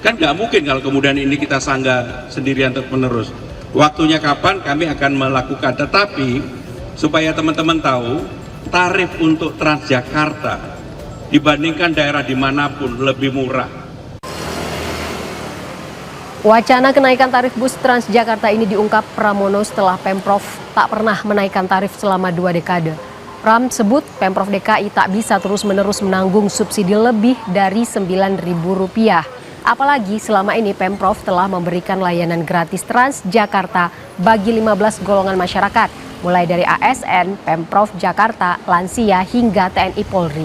Kan nggak mungkin kalau kemudian ini kita sanggah sendirian terus-menerus. Waktunya kapan kami akan melakukan, tetapi supaya teman-teman tahu, tarif untuk Transjakarta dibandingkan daerah dimanapun lebih murah. Wacana kenaikan tarif bus Transjakarta ini diungkap Pramono setelah Pemprov tak pernah menaikkan tarif selama 2 dekade. Pram sebut Pemprov DKI tak bisa terus-menerus menanggung subsidi lebih dari Rp9.000. Apalagi selama ini Pemprov telah memberikan layanan gratis Transjakarta bagi 15 golongan masyarakat, mulai dari ASN, Pemprov Jakarta, lansia hingga TNI Polri.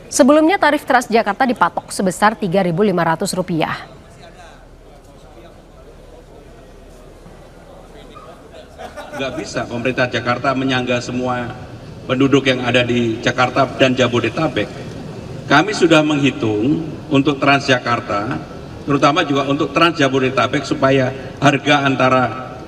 Sebelumnya tarif Transjakarta dipatok sebesar Rp3.500. Nggak bisa pemerintah Jakarta menyangga semua penduduk yang ada di Jakarta dan Jabodetabek. Kami sudah menghitung untuk Transjakarta, terutama juga untuk Trans Jabodetabek supaya harga antara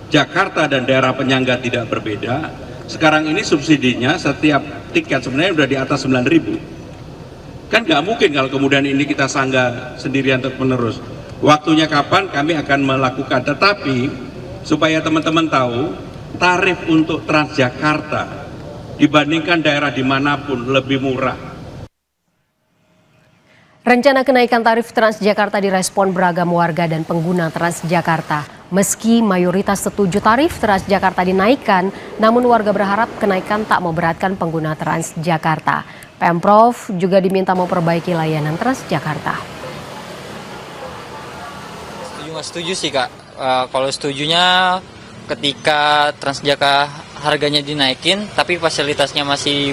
Jakarta dan daerah penyangga tidak berbeda. Sekarang ini subsidinya setiap tiket sebenarnya sudah di atas 9.000. Kan nggak mungkin kalau kemudian ini kita sanggah sendirian terus-menerus. Waktunya kapan kami akan melakukan, tetapi supaya teman-teman tahu, tarif untuk Transjakarta dibandingkan daerah dimanapun lebih murah. Rencana kenaikan tarif Transjakarta direspon beragam warga dan pengguna Transjakarta. Meski mayoritas setuju tarif Transjakarta dinaikkan, namun warga berharap kenaikan tak memberatkan pengguna Transjakarta. Pemprov juga diminta memperbaiki layanan Transjakarta. Setuju nggak setuju sih Kak, kalau setujunya ketika Transjakarta harganya dinaikin tapi fasilitasnya masih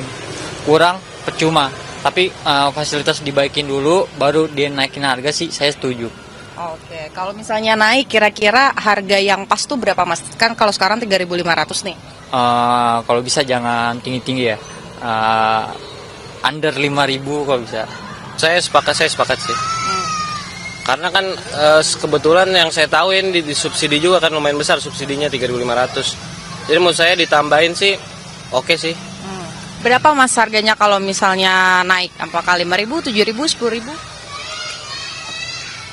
kurang, percuma. Tapi fasilitas dibaikin dulu baru dia naikin harga sih, saya setuju. Oke, kalau misalnya naik kira-kira harga yang pas tuh berapa Mas? Kan kalau sekarang 3.500 nih. Kalau bisa jangan tinggi-tinggi ya, under 5.000 kalau bisa. Saya sepakat sih. Karena kan kebetulan yang saya tahuin di subsidi juga kan lumayan besar, subsidinya 3.500. Jadi menurut saya ditambahin sih oke sih. Berapa Mas harganya kalau misalnya naik? Apakah 5.000, 7.000, 10.000?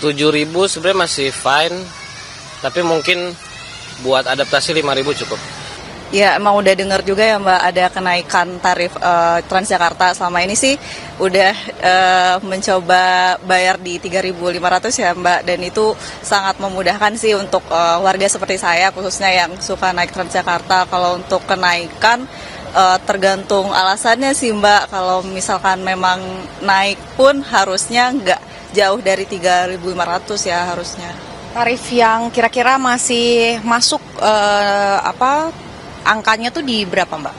7.000 sebenarnya masih fine, tapi mungkin buat adaptasi 5.000 cukup. Ya emang udah dengar juga ya Mbak ada kenaikan tarif Transjakarta. Selama ini sih udah mencoba bayar di 3.500 ya Mbak, dan itu sangat memudahkan sih untuk warga seperti saya khususnya yang suka naik Transjakarta. Kalau untuk kenaikan tergantung alasannya sih Mbak. Kalau misalkan memang naik pun harusnya nggak jauh dari 3.500 ya harusnya. Tarif yang kira-kira masih masuk angkanya tuh di berapa Mbak?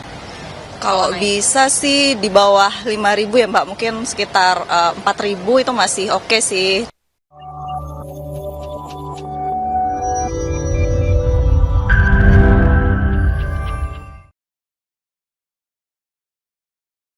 Kalau bisa sih di bawah 5.000 ya Mbak, mungkin sekitar 4.000 itu masih oke sih.